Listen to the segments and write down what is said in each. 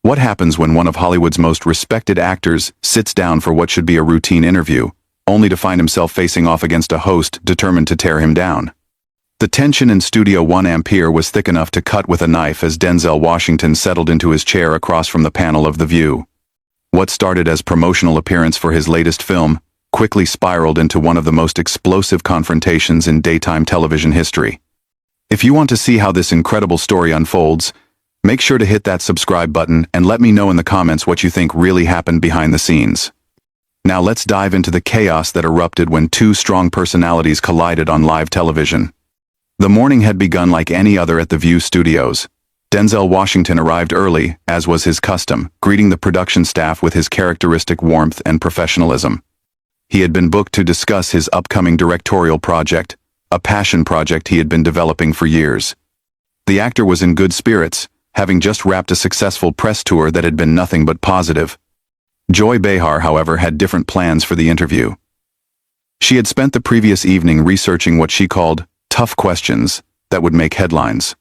What happens when one of Hollywood's most respected actors sits down for what should be a routine interview, only to find himself facing off against a host determined to tear him down? The tension in Studio 1 Ampere was thick enough to cut with a knife as Denzel Washington settled into his chair across from the panel of The View. What started as promotional appearance for his latest film quickly spiraled into one of the most explosive confrontations in daytime television history. If you want to see how this incredible story unfolds, make sure to hit that subscribe button and let me know in the comments what you think really happened behind the scenes. Now let's dive into the chaos that erupted when two strong personalities collided on live television. The morning had begun like any other at the View studios. Denzel Washington arrived early, as was his custom, greeting the production staff with his characteristic warmth and professionalism. He had been booked to discuss his upcoming directorial project, a passion project he had been developing for years. The actor was in good spirits, having just wrapped a successful press tour that had been nothing but positive. Joy Behar, however, had different plans for the interview. She had spent the previous evening researching what she called tough questions that would make headlines.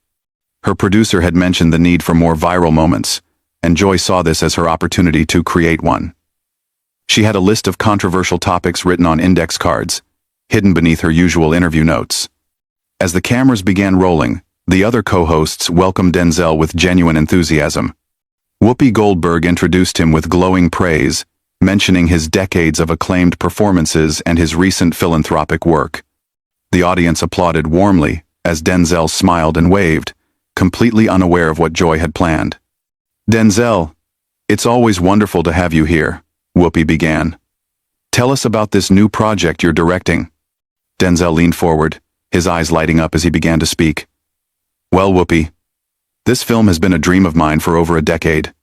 Her producer had mentioned the need for more viral moments, and Joy saw this as her opportunity to create one. She had a list of controversial topics written on index cards, hidden beneath her usual interview notes. As the cameras began rolling, the other co-hosts welcomed Denzel with genuine enthusiasm. Whoopi Goldberg introduced him with glowing praise, mentioning his decades of acclaimed performances and his recent philanthropic work. The audience applauded warmly as Denzel smiled and waved, completely unaware of what Joy had planned. "Denzel, it's always wonderful to have you here," Whoopi began. "Tell us about this new project you're directing." Denzel leaned forward, his eyes lighting up as he began to speak. "Well, Whoopi, this film has been a dream of mine for over a decade.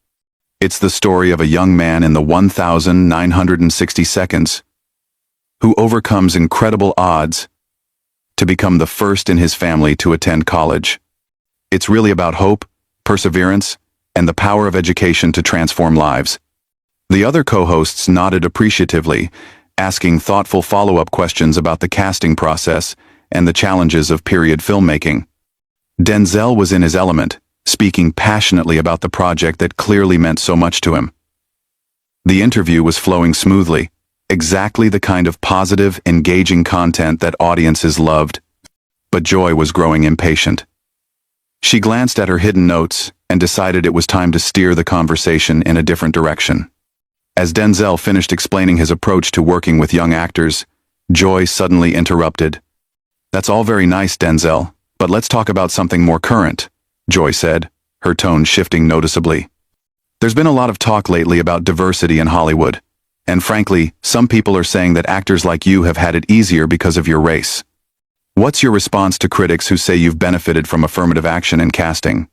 It's the story of a young man in the 1960 seconds who overcomes incredible odds to become the first in his family to attend college. It's really about hope, perseverance, and the power of education to transform lives." The other co-hosts nodded appreciatively, asking thoughtful follow-up questions about the casting process and the challenges of period filmmaking. Denzel was in his element, speaking passionately about the project that clearly meant so much to him. The interview was flowing smoothly, exactly the kind of positive, engaging content that audiences loved. But Joy was growing impatient. She glanced at her hidden notes and decided it was time to steer the conversation in a different direction. As Denzel finished explaining his approach to working with young actors, Joy suddenly interrupted. "That's all very nice, Denzel, but let's talk about something more current," Joy said, her tone shifting noticeably. "There's been a lot of talk lately about diversity in Hollywood. And frankly, some people are saying that actors like you have had it easier because of your race. What's your response to critics who say you've benefited from affirmative action in casting?"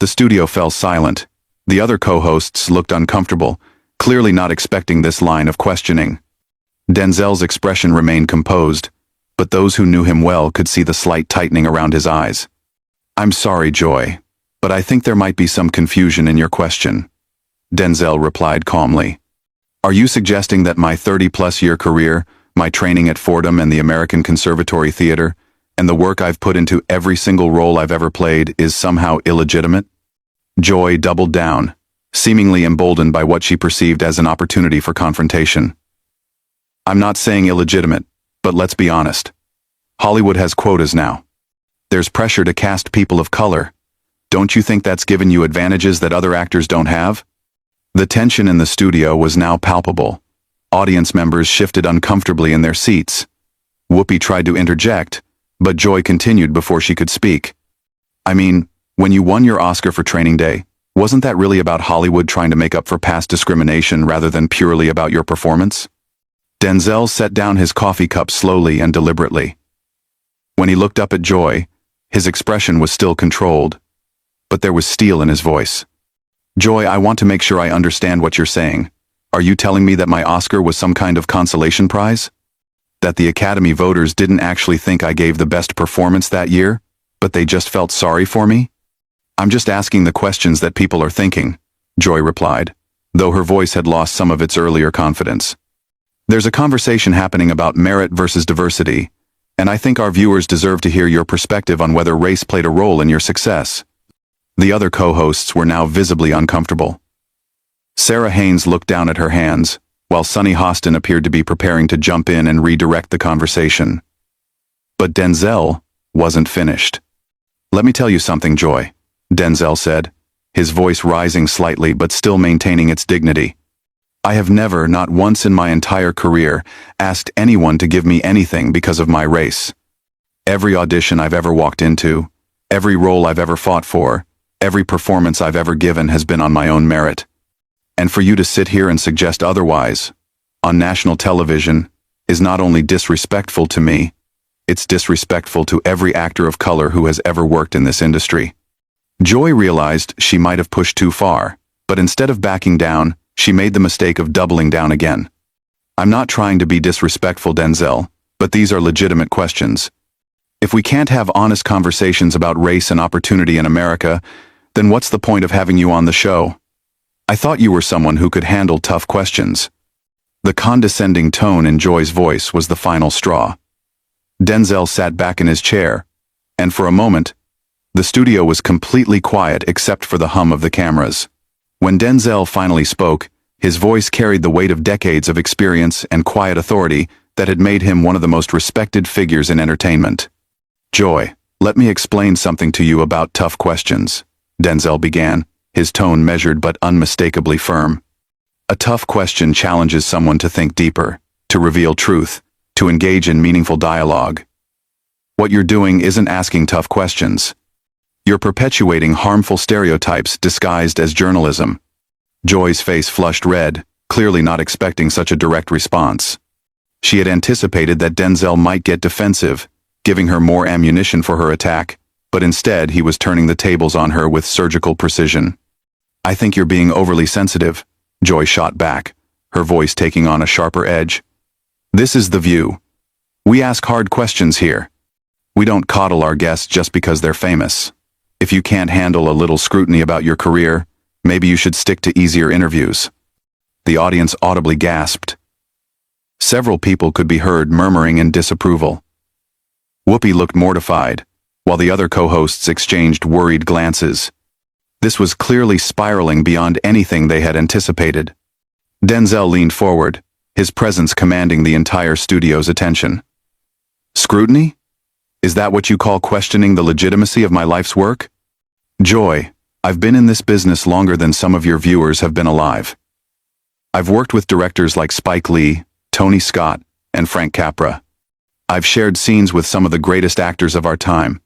The studio fell silent. The other co-hosts looked uncomfortable, clearly not expecting this line of questioning. Denzel's expression remained composed, but those who knew him well could see the slight tightening around his eyes. "I'm sorry, Joy, but I think there might be some confusion in your question," Denzel replied calmly. "Are you suggesting that my 30-plus year career, my training at Fordham and the American Conservatory Theater, and the work I've put into every single role I've ever played is somehow illegitimate?" Joy doubled down, seemingly emboldened by what she perceived as an opportunity for confrontation. "I'm not saying illegitimate, but let's be honest. Hollywood has quotas now. There's pressure to cast people of color. Don't you think that's given you advantages that other actors don't have?" The tension in the studio was now palpable. Audience members shifted uncomfortably in their seats. Whoopi tried to interject, but Joy continued before she could speak. "I mean, when you won your Oscar for Training Day, wasn't that really about Hollywood trying to make up for past discrimination rather than purely about your performance?" Denzel set down his coffee cup slowly and deliberately. When he looked up at Joy, his expression was still controlled, but there was steel in his voice. "Joy, I want to make sure I understand what you're saying. Are you telling me that my Oscar was some kind of consolation prize? That the Academy voters didn't actually think I gave the best performance that year, but they just felt sorry for me?" "I'm just asking the questions that people are thinking," Joy replied, though her voice had lost some of its earlier confidence. "There's a conversation happening about merit versus diversity, and I think our viewers deserve to hear your perspective on whether race played a role in your success." The other co-hosts were now visibly uncomfortable. Sarah Haynes looked down at her hands, while Sunny Hostin appeared to be preparing to jump in and redirect the conversation. But Denzel wasn't finished. "Let me tell you something, Joy," Denzel said, his voice rising slightly but still maintaining its dignity. "I have never, not once in my entire career, asked anyone to give me anything because of my race. Every audition I've ever walked into, every role I've ever fought for, every performance I've ever given has been on my own merit. And for you to sit here and suggest otherwise, on national television, is not only disrespectful to me, it's disrespectful to every actor of color who has ever worked in this industry." Joy realized she might have pushed too far, but instead of backing down, she made the mistake of doubling down again. "I'm not trying to be disrespectful, Denzel, but these are legitimate questions. If we can't have honest conversations about race and opportunity in America, then what's the point of having you on the show? I thought you were someone who could handle tough questions." The condescending tone in Joy's voice was the final straw. Denzel sat back in his chair, and for a moment, the studio was completely quiet except for the hum of the cameras. When Denzel finally spoke, his voice carried the weight of decades of experience and quiet authority that had made him one of the most respected figures in entertainment. "Joy, let me explain something to you about tough questions," Denzel began, his tone measured but unmistakably firm. "A tough question challenges someone to think deeper, to reveal truth, to engage in meaningful dialogue. What you're doing isn't asking tough questions. You're perpetuating harmful stereotypes disguised as journalism." Joy's face flushed red, clearly not expecting such a direct response. She had anticipated that Denzel might get defensive, giving her more ammunition for her attack, but instead he was turning the tables on her with surgical precision. "I think you're being overly sensitive," Joy shot back, her voice taking on a sharper edge. "This is The View. We ask hard questions here. We don't coddle our guests just because they're famous. If you can't handle a little scrutiny about your career, maybe you should stick to easier interviews." The audience audibly gasped. Several people could be heard murmuring in disapproval. Whoopi looked mortified, while the other co-hosts exchanged worried glances. This was clearly spiraling beyond anything they had anticipated. Denzel leaned forward, his presence commanding the entire studio's attention. "Scrutiny? Is that what you call questioning the legitimacy of my life's work? Joy, I've been in this business longer than some of your viewers have been alive. I've worked with directors like Spike Lee, Tony Scott, and Frank Capra. I've shared scenes with some of the greatest actors of our time.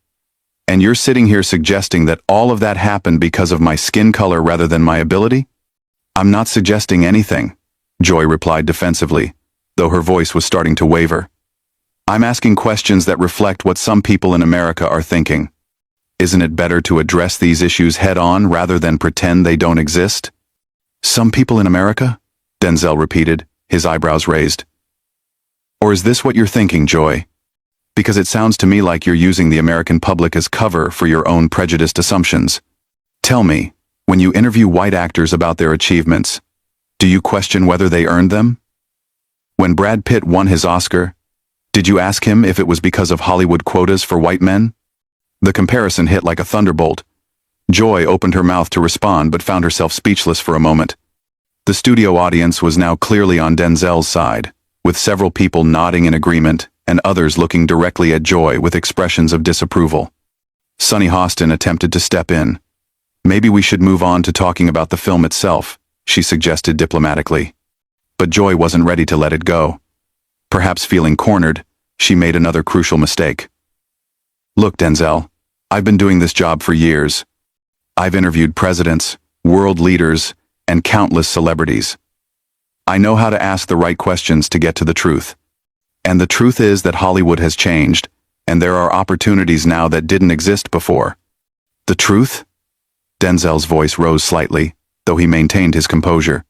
And you're sitting here suggesting that all of that happened because of my skin color rather than my ability? I'm not suggesting anything," Joy replied defensively, though her voice was starting to waver. "I'm asking questions that reflect what some people in America are thinking. Isn't it better to address these issues head-on rather than pretend they don't exist?" "Some people in America?" Denzel repeated, his eyebrows raised. "Or is this what you're thinking, Joy? Because it sounds to me like you're using the American public as cover for your own prejudiced assumptions. Tell me, when you interview white actors about their achievements, do you question whether they earned them? When Brad Pitt won his Oscar, did you ask him if it was because of Hollywood quotas for white men?" The comparison hit like a thunderbolt. Joy opened her mouth to respond but found herself speechless for a moment. The studio audience was now clearly on Denzel's side, with several people nodding in agreement and others looking directly at Joy with expressions of disapproval. Sunny Hostin attempted to step in. "Maybe we should move on to talking about the film itself," she suggested diplomatically. But Joy wasn't ready to let it go. Perhaps feeling cornered, she made another crucial mistake. "Look, Denzel, I've been doing this job for years. I've interviewed presidents, world leaders, and countless celebrities. I know how to ask the right questions to get to the truth. And the truth is that Hollywood has changed, and there are opportunities now that didn't exist before." "The truth?" Denzel's voice rose slightly, though he maintained his composure.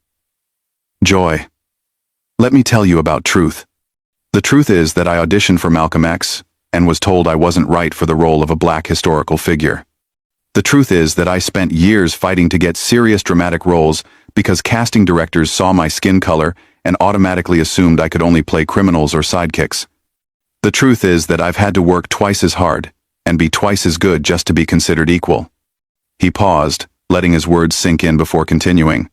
"Joy, let me tell you about truth. The truth is that I auditioned for Malcolm X and was told I wasn't right for the role of a black historical figure. The truth is that I spent years fighting to get serious dramatic roles because casting directors saw my skin color and automatically assumed I could only play criminals or sidekicks. The truth is that I've had to work twice as hard and be twice as good just to be considered equal." He paused, letting his words sink in before continuing.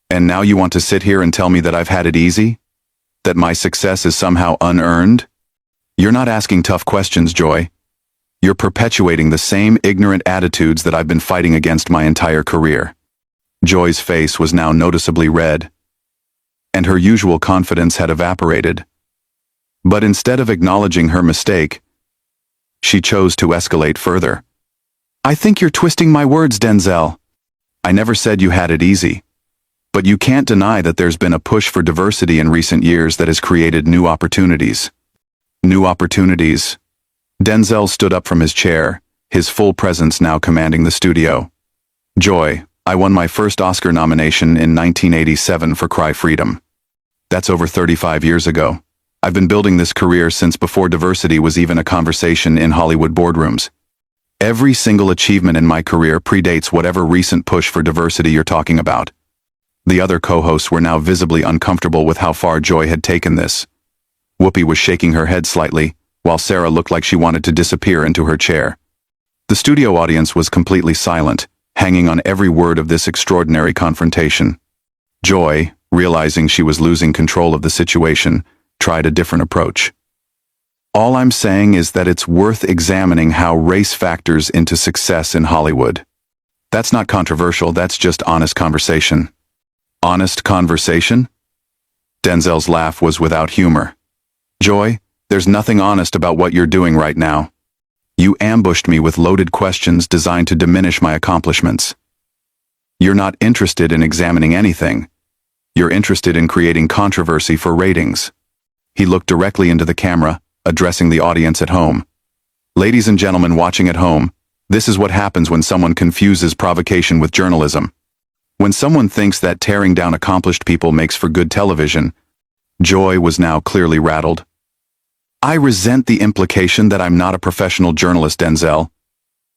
And now you want to sit here and tell me that I've had it easy? That my success is somehow unearned? You're not asking tough questions, Joy. You're perpetuating the same ignorant attitudes that I've been fighting against my entire career. Joy's face was now noticeably red, and her usual confidence had evaporated. But instead of acknowledging her mistake, she chose to escalate further. I think you're twisting my words, Denzel. I never said you had it easy. But you can't deny that there's been a push for diversity in recent years that has created new opportunities. New opportunities. Denzel stood up from his chair, his full presence now commanding the studio. Joy, I won my first Oscar nomination in 1987 for Cry Freedom. That's over 35 years ago. I've been building this career since before diversity was even a conversation in Hollywood boardrooms. Every single achievement in my career predates whatever recent push for diversity you're talking about. The other co-hosts were now visibly uncomfortable with how far Joy had taken this. Whoopi was shaking her head slightly, while Sarah looked like she wanted to disappear into her chair. The studio audience was completely silent, hanging on every word of this extraordinary confrontation. Joy, realizing she was losing control of the situation, tried a different approach. All I'm saying is that it's worth examining how race factors into success in Hollywood. That's not controversial, that's just honest conversation. Honest conversation? Denzel's laugh was without humor. Joy, there's nothing honest about what you're doing right now. You ambushed me with loaded questions designed to diminish my accomplishments. You're not interested in examining anything. You're interested in creating controversy for ratings. He looked directly into the camera, addressing the audience at home. Ladies and gentlemen watching at home, this is what happens when someone confuses provocation with journalism. When someone thinks that tearing down accomplished people makes for good television, Joy was now clearly rattled. I resent the implication that I'm not a professional journalist, Denzel.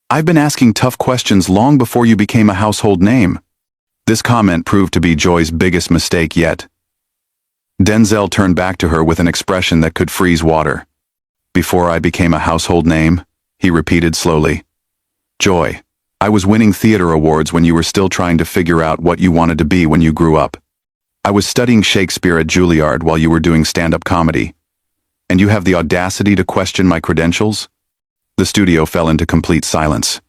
I've been asking tough questions long before you became a household name. This comment proved to be Joy's biggest mistake yet. Denzel turned back to her with an expression that could freeze water. Before I became a household name, he repeated slowly. Joy, I was winning theater awards when you were still trying to figure out what you wanted to be when you grew up. I was studying Shakespeare at Juilliard while you were doing stand-up comedy. And you have the audacity to question my credentials? The studio fell into complete silence.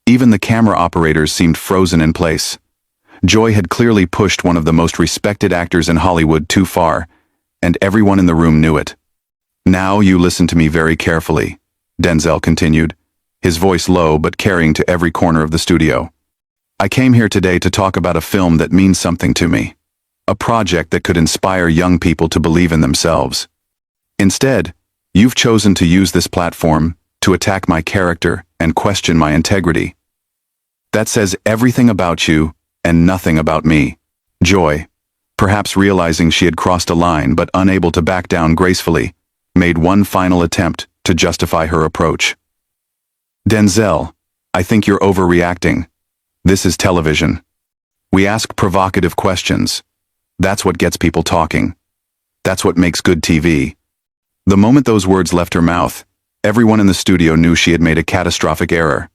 Even the camera operators seemed frozen in place. Joy had clearly pushed one of the most respected actors in Hollywood too far, and everyone in the room knew it. Now you listen to me very carefully, Denzel continued, his voice low but carrying to every corner of the studio. I came here today to talk about a film that means something to me. A project that could inspire young people to believe in themselves. Instead, you've chosen to use this platform to attack my character and question my integrity. That says everything about you and nothing about me. Joy, perhaps realizing she had crossed a line but unable to back down gracefully, made one final attempt to justify her approach. Denzel, I think you're overreacting. This is television. We ask provocative questions. That's what gets people talking. That's what makes good TV. The moment those words left her mouth, everyone in the studio knew she had made a catastrophic error.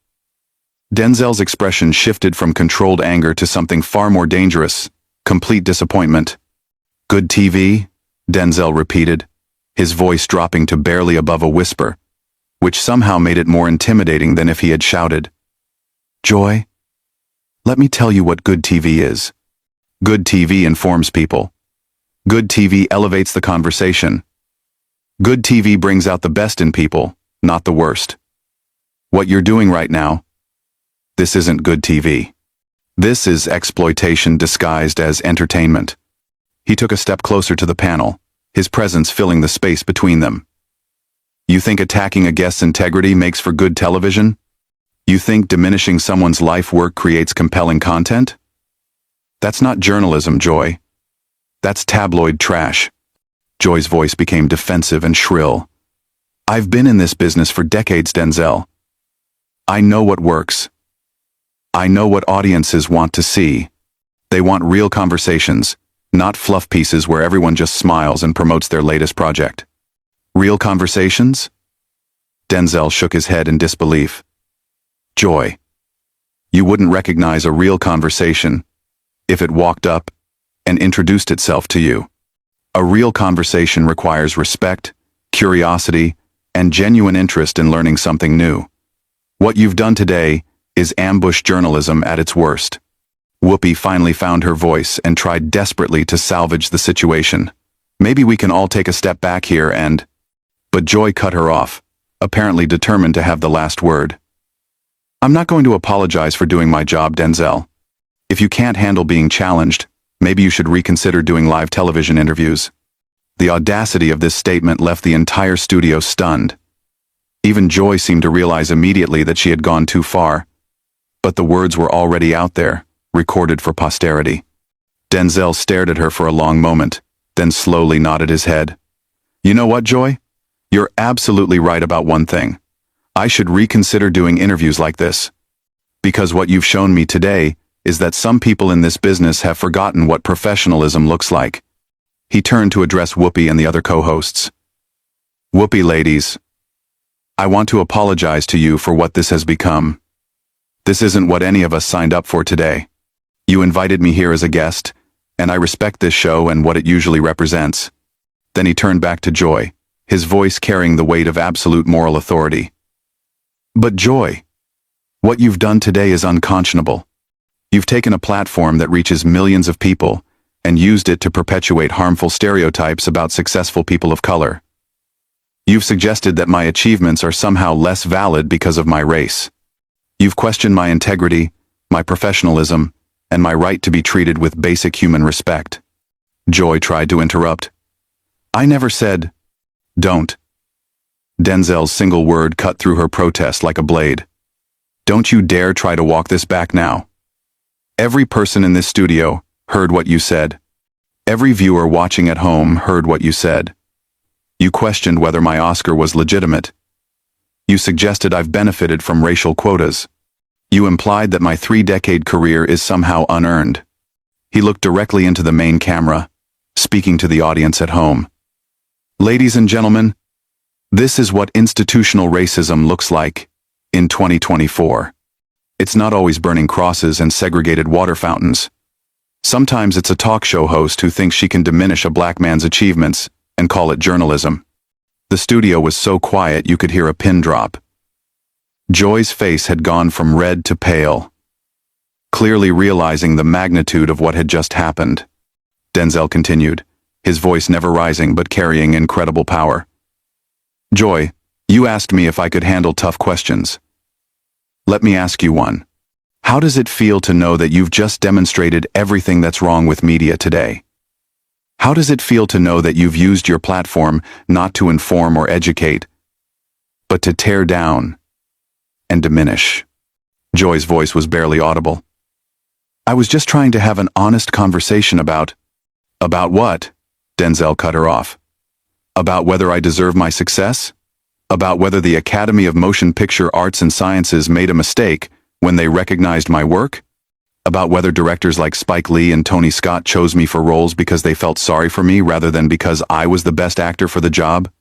Denzel's expression shifted from controlled anger to something far more dangerous, complete disappointment. Good TV? Denzel repeated, his voice dropping to barely above a whisper, which somehow made it more intimidating than if he had shouted. Joy, let me tell you what good TV is. Good TV informs people. Good TV elevates the conversation. Good TV brings out the best in people, not the worst. What you're doing right now, this isn't good TV. This is exploitation disguised as entertainment. He took a step closer to the panel, his presence filling the space between them. You think attacking a guest's integrity makes for good television? You think diminishing someone's life work creates compelling content? That's not journalism, Joy. That's tabloid trash. Joy's voice became defensive and shrill. I've been in this business for decades, Denzel. I know what works. I know what audiences want to see. They want real conversations, not fluff pieces where everyone just smiles and promotes their latest project. Real conversations? Denzel shook his head in disbelief. Joy, you wouldn't recognize a real conversation if it walked up and introduced itself to you. A real conversation requires respect, curiosity, and genuine interest in learning something new. What you've done today is ambush journalism at its worst. Whoopi finally found her voice and tried desperately to salvage the situation. Maybe we can all take a step back here and... But Joy cut her off, apparently determined to have the last word. I'm not going to apologize for doing my job, Denzel. If you can't handle being challenged, maybe you should reconsider doing live television interviews. The audacity of this statement left the entire studio stunned. Even Joy seemed to realize immediately that she had gone too far. But the words were already out there, recorded for posterity. Denzel stared at her for a long moment, then slowly nodded his head. You know what, Joy? You're absolutely right about one thing. I should reconsider doing interviews like this. Because what you've shown me today is that some people in this business have forgotten what professionalism looks like. He turned to address Whoopi and the other co-hosts. Whoopi, ladies, I want to apologize to you for what this has become. This isn't what any of us signed up for today. You invited me here as a guest, and I respect this show and what it usually represents. Then he turned back to Joy, his voice carrying the weight of absolute moral authority. But Joy, what you've done today is unconscionable. You've taken a platform that reaches millions of people and used it to perpetuate harmful stereotypes about successful people of color. You've suggested that my achievements are somehow less valid because of my race. You've questioned my integrity, my professionalism, and my right to be treated with basic human respect. Joy tried to interrupt. I never said, don't. Denzel's single word cut through her protest like a blade. Don't you dare try to walk this back now. Every person in this studio heard what you said. Every viewer watching at home heard what you said. You questioned whether my Oscar was legitimate. You suggested I've benefited from racial quotas. You implied that my 3-decade career is somehow unearned. He looked directly into the main camera, speaking to the audience at home. Ladies and gentlemen, this is what institutional racism looks like in 2024. It's not always burning crosses and segregated water fountains. Sometimes it's a talk show host who thinks she can diminish a black man's achievements and call it journalism. The studio was so quiet you could hear a pin drop. Joy's face had gone from red to pale, clearly realizing the magnitude of what had just happened. Denzel continued, his voice never rising but carrying incredible power. Joy, you asked me if I could handle tough questions. Let me ask you one. How does it feel to know that you've just demonstrated everything that's wrong with media today? How does it feel to know that you've used your platform not to inform or educate, but to tear down and diminish? Joy's voice was barely audible. I was just trying to have an honest conversation about what? Denzel cut her off. About whether I deserve my success? About whether the Academy of Motion Picture Arts and Sciences made a mistake when they recognized my work? About whether directors like Spike Lee and Tony Scott chose me for roles because they felt sorry for me rather than because I was the best actor for the job?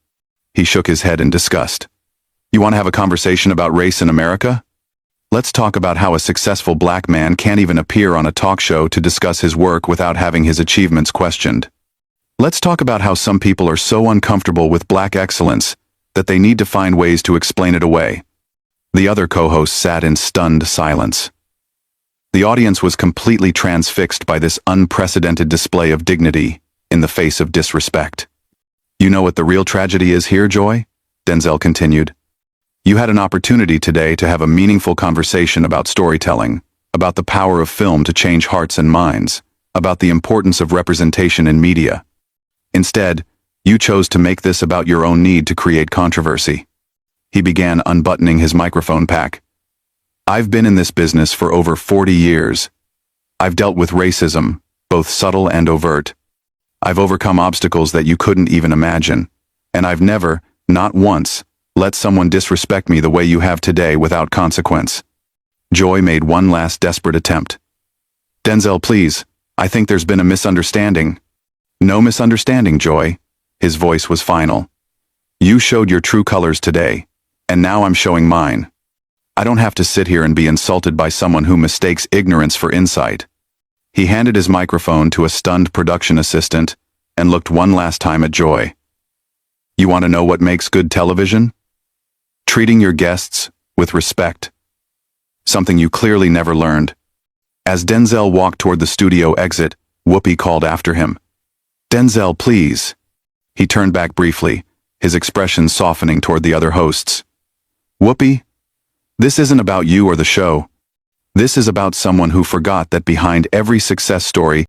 He shook his head in disgust. You want to have a conversation about race in America? Let's talk about how a successful black man can't even appear on a talk show to discuss his work without having his achievements questioned. Let's talk about how some people are so uncomfortable with black excellence that they need to find ways to explain it away. The other co-hosts sat in stunned silence. The audience was completely transfixed by this unprecedented display of dignity in the face of disrespect. You know what the real tragedy is here, Joy? Denzel continued. You had an opportunity today to have a meaningful conversation about storytelling, about the power of film to change hearts and minds, about the importance of representation in media. Instead, you chose to make this about your own need to create controversy. He began unbuttoning his microphone pack. I've been in this business for over 40 years. I've dealt with racism, both subtle and overt. I've overcome obstacles that you couldn't even imagine. And I've never, not once, let someone disrespect me the way you have today without consequence. Joy made one last desperate attempt. Denzel, please, I think there's been a misunderstanding. No misunderstanding, Joy. His voice was final. You showed your true colors today, and now I'm showing mine. I don't have to sit here and be insulted by someone who mistakes ignorance for insight. He handed his microphone to a stunned production assistant and looked one last time at Joy. You want to know what makes good television? Treating your guests with respect. Something you clearly never learned. As Denzel walked toward the studio exit, Whoopi called after him. Denzel, please. He turned back briefly, his expression softening toward the other hosts. Whoopi, this isn't about you or the show. This is about someone who forgot that behind every success story